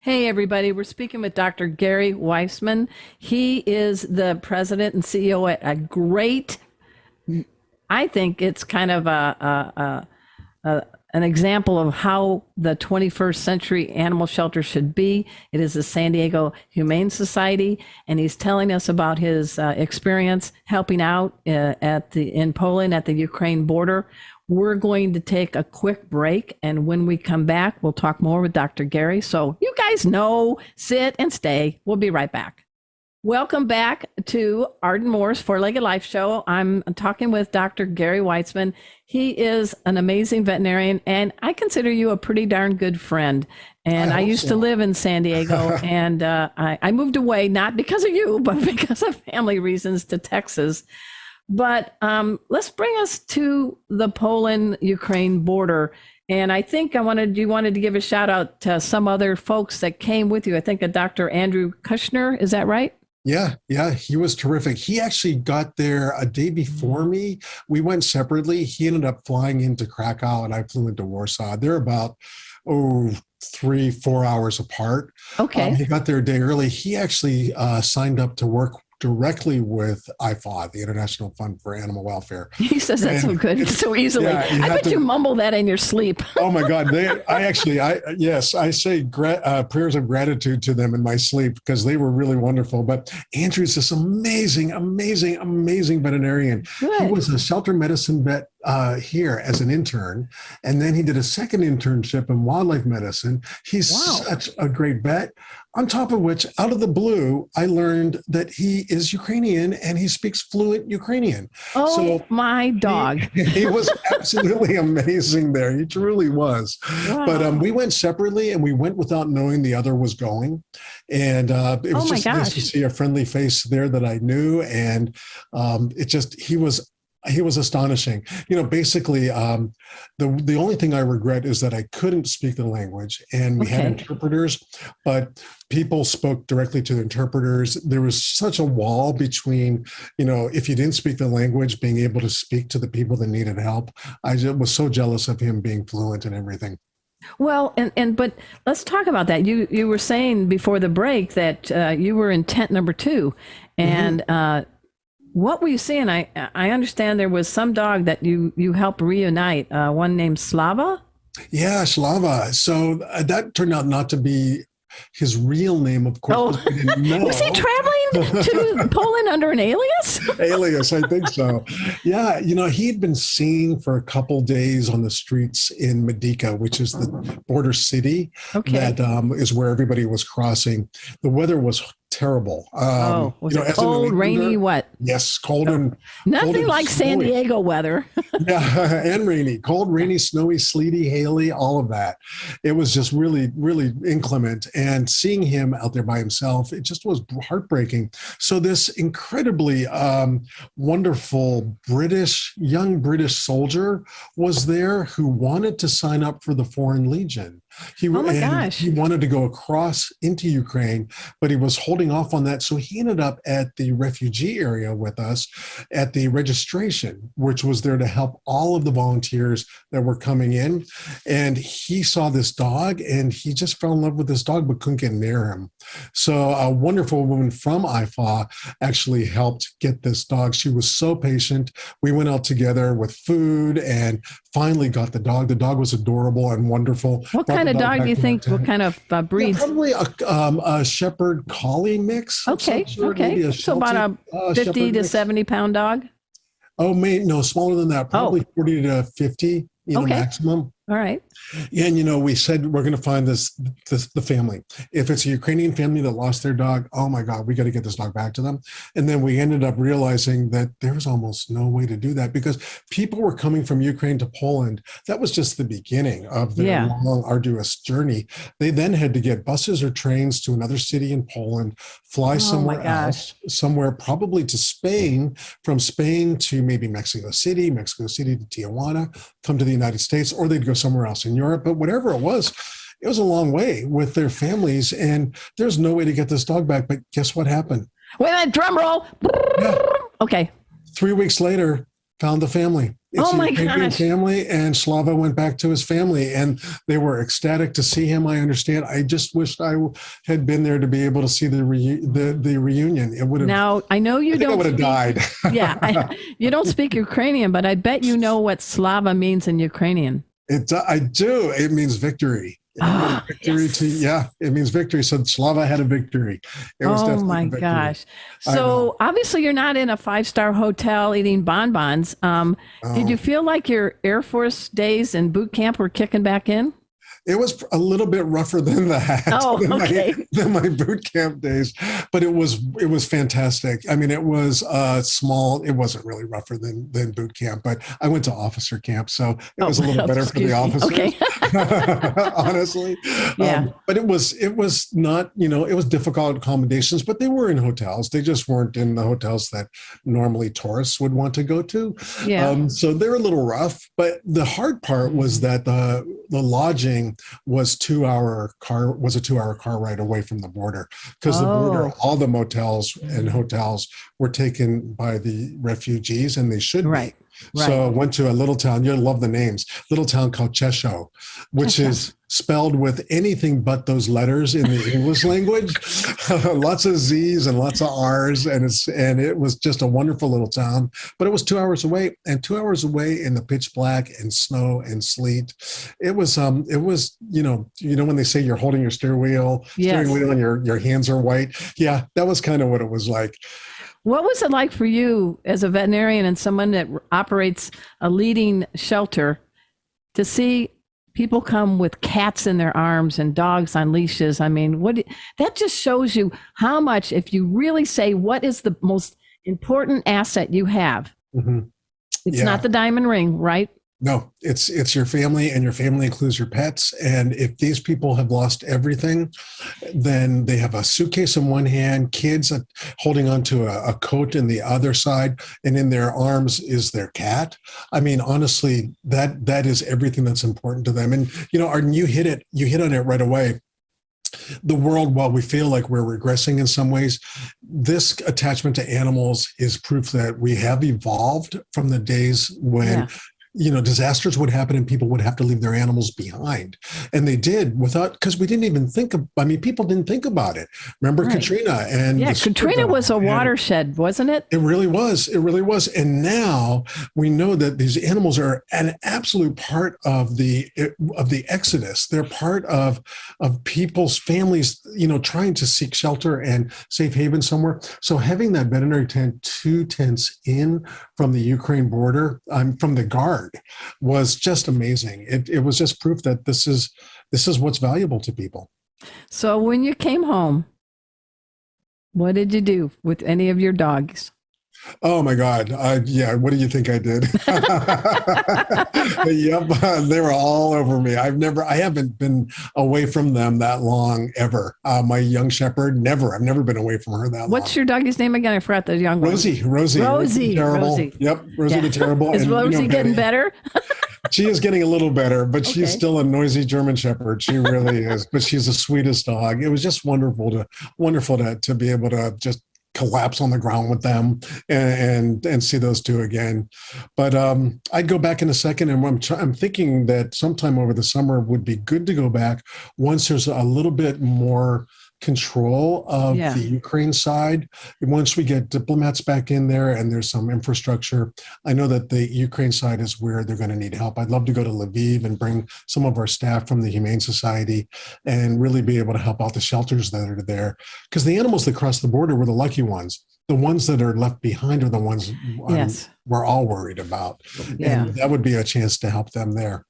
Hey, everybody. We're speaking with Dr. Gary Weitzman. He is the president and CEO at a great, I think it's kind of an example of how the 21st century animal shelter should be. It is the San Diego Humane Society, and he's telling us about his experience helping out in Poland at the Ukraine border. We're going to take a quick break, and when we come back, we'll talk more with Dr. Gary. So you guys know, sit and stay. We'll be right back. Welcome back to Arden Moore's Four-Legged Life Show. I'm talking with Dr. Gary Weitzman. He is an amazing veterinarian, and I consider you a pretty darn good friend. And I used to live in San Diego, and I moved away, not because of you, but because of family reasons, to Texas. But let's bring us to the Poland-Ukraine border. And I think you wanted to give a shout out to some other folks that came with you. I think a Dr. Andrew Kushner, is that right? Yeah, he was terrific. He actually got there a day before me. We went separately. He ended up flying into Krakow and I flew into Warsaw. They're about, 3-4 hours apart. Okay. He got there a day early. He actually signed up to work directly with IFAW, the International Fund for Animal Welfare. He says that so good, so easily. Yeah, I bet you mumble that in your sleep. Oh my God. I say prayers of gratitude to them in my sleep because they were really wonderful. But Andrew's this amazing veterinarian. Good. He was a shelter medicine vet here as an intern. And then he did a second internship in wildlife medicine. He's such a great vet. On top of which, out of the blue, I learned that he is Ukrainian and he speaks fluent Ukrainian. Oh, so my dog. He was absolutely amazing there. He truly was. Wow. But we went separately and we went without knowing the other was going. And it was just nice to see a friendly face there that I knew. And he was astonishing. Basically, the only thing I regret is that I couldn't speak the language, and we had interpreters, but people spoke directly to the interpreters. There was such a wall between, if you didn't speak the language, being able to speak to the people that needed help. I just was so jealous of him being fluent and everything. Well, but let's talk about that. You were saying before the break that you were in tent number 2, and what were you seeing? I understand there was some dog that you helped reunite, one named Slava? Yeah, Slava. So that turned out not to be his real name, of course. We didn't know. Was he traveling to Poland under an alias? Alias, I think so. Yeah, he had been seen for a couple days on the streets in Medica, which is the border city that is where everybody was crossing. The weather was terrible. Was it cold, rainy, what? Yes, cold and nothing cold like San Diego weather. Yeah, and rainy, cold, rainy, snowy, sleety, haily, all of that. It was just really, really inclement. And seeing him out there by himself, it just was heartbreaking. So this incredibly wonderful young British soldier was there who wanted to sign up for the Foreign Legion. He wanted to go across into Ukraine, but he was holding off on that. So he ended up at the refugee area with us at the registration, which was there to help all of the volunteers that were coming in. And he saw this dog and he just fell in love with this dog, but couldn't get near him. So a wonderful woman from IFAW actually helped get this dog. She was so patient. We went out together with food and finally got the dog. The dog was adorable and wonderful. What kind of dog do you think? What kind of breed? Yeah, probably a shepherd collie mix. Okay. So about a 50 to 70 pound dog? Oh, no, smaller than that. Probably 40 to 50, maximum. All right. Yeah, and we said we're going to find the family. If it's a Ukrainian family that lost their dog, oh my God, we got to get this dog back to them. And then we ended up realizing that there was almost no way to do that because people were coming from Ukraine to Poland. That was just the beginning of their long, arduous journey. They then had to get buses or trains to another city in Poland, fly somewhere else, somewhere probably to Spain, from Spain to maybe Mexico City to Tijuana, come to the United States, or they'd go somewhere else in Europe. But whatever it was a long way with their families, and there's no way to get this dog back. But guess what happened? Wait a minute, drum roll. Yeah. Okay. 3 weeks later, found the family. It's Oh a my Ukrainian gosh. family, and Slava went back to his family, and they were ecstatic to see him. I understand. I just wished had been there to be able to see the reunion. It would have. Now, I know I you think I don't would have speak, died. yeah, you don't speak Ukrainian, but I bet you know what Slava means in Ukrainian. I do. It means victory. It means Oh, victory to, yes. yeah, it means victory. So Slava had a victory. It was Oh definitely my a victory. gosh. I know. So obviously you're not in a five-star hotel eating bonbons. Did you Oh, feel like your Air Force days and boot camp were kicking back in? it was a little bit rougher than that, Oh, okay. than my boot camp days, but it was fantastic. I mean, it was small. It wasn't really rougher than boot camp, but I went to officer camp, so it Oh, was a little better for the excuse me. officers, Okay. honestly. Yeah. But it was not, it was difficult accommodations, but they were in hotels. They just weren't in the hotels that normally tourists would want to go to. Yeah. So they're a little rough, but the hard part was that the lodging was a 2 hour car ride away from the border, because the border, Oh, all the motels and hotels were taken by the refugees, and they should right. be. So I went to a little town. You'll love the names. Little town called Chesho, which Cheshire. is spelled with anything but those letters in the English language. Lots of Z's and lots of R's, and it was just a wonderful little town. But it was 2 hours away, and 2 hours away in the pitch black and snow and sleet. It was when they say you're holding your steering wheel Yes. and your hands are white. Yeah, that was kind of what it was like. What was it like for you as a veterinarian and someone that operates a leading shelter to see people come with cats in their arms and dogs on leashes? I mean, that just shows you how much, if you really say what is the most important asset you have, Mhm. it's Yeah. not the diamond ring, right? No, it's your family, and your family includes your pets. And if these people have lost everything, then they have a suitcase in one hand, kids holding onto a coat in the other side, and in their arms is their cat. I mean, honestly, that is everything that's important to them. And Arden, you hit on it right away. The world, while we feel like we're regressing in some ways, this attachment to animals is proof that we have evolved from the days when disasters would happen and people would have to leave their animals behind. And they did because we didn't even people didn't think about it. Remember Right. Katrina and Yeah, Katrina was a watershed, wasn't it? It really was. It really was. And now we know that these animals are an absolute part of the exodus. They're part of people's families, trying to seek shelter and safe haven somewhere. So having that veterinary tent, 2 tents in from the Ukraine border, from the guard, was just amazing. It was just proof that this is what's valuable to people. So when you came home, what did you do with any of your dogs? Oh my God. Yeah. What do you think I did? Yep. They were all over me. I haven't been away from them that long ever. My young shepherd, never. I've never been away from her that long. What's your doggy's name again? I forgot the young one. Rosie Rosie. the Terrible. Rosie. Yep. Rosie Yeah. the Terrible. Is And Rosie getting better? She is getting a little better, but she's Okay. still a noisy German Shepherd. She really is, but she's the sweetest dog. It was just wonderful to be able to just collapse on the ground with them and see those two again. But I'd go back in a second, and I'm thinking that sometime over the summer would be good to go back once there's a little bit more control of the Ukraine side. Once we get diplomats back in there and there's some infrastructure, I know that the Ukraine side is where they're going to need help. I'd love to go to Lviv and bring some of our staff from the Humane Society and really be able to help out the shelters that are there. Because the animals that cross the border were the lucky ones. The ones that are left behind are the ones we're all worried about. Yeah. And that would be a chance to help them there.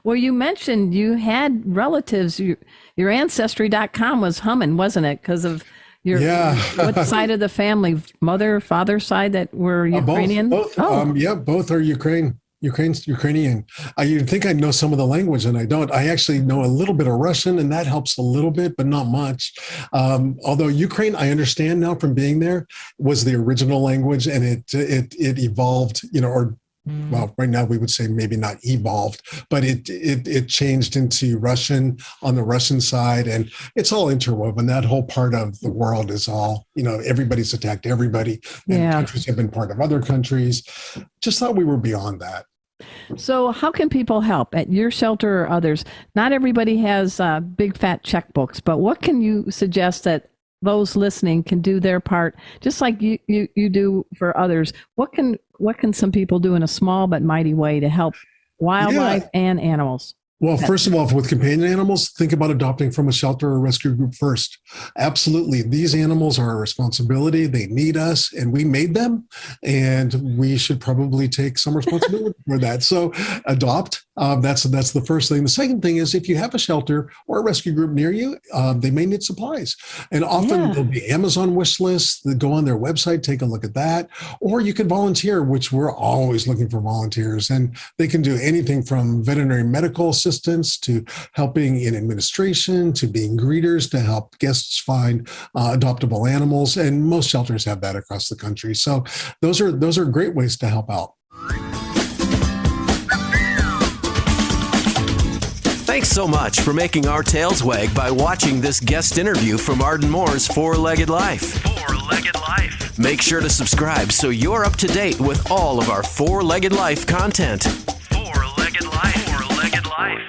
Well, you mentioned you had relatives. Your ancestry.com was humming, wasn't it? Because of what side of the family, mother, father side that were Ukrainian? Both. Both are Ukrainian. You'd think I'd know some of the language, and I don't. I actually know a little bit of Russian, and that helps a little bit, but not much. Although Ukraine, I understand now from being there, was the original language, and it evolved, well, right now we would say maybe not evolved, but it changed into Russian on the Russian side, and it's all interwoven. That whole part of the world is all, everybody's attacked everybody, and countries have been part of other countries. Just thought we were beyond that. So, how can people help at your shelter or others? Not everybody has big fat checkbooks, but what can you suggest that those listening can do their part, just like you do for others? What can some people do in a small but mighty way to help wildlife Yeah. and animals? Well, first of all, with companion animals, think about adopting from a shelter or rescue group first. Absolutely. These animals are our responsibility. They need us and we made them, and we should probably take some responsibility for that. So adopt. That's the first thing. The second thing is if you have a shelter or a rescue group near you, they may need supplies. And often Yeah. there'll be Amazon wish lists that go on their website, take a look at that. Or you can volunteer, which we're always looking for volunteers. And they can do anything from veterinary medical assistance to helping in administration to being greeters to help guests find adoptable animals. And most shelters have that across the country. So those are great ways to help out. Thanks so much for making our tails wag by watching this guest interview from Arden Moore's Four-Legged Life. Four-Legged Life. Make sure to subscribe so you're up to date with all of our Four-Legged Life content. Four-Legged Life. Four-Legged Life.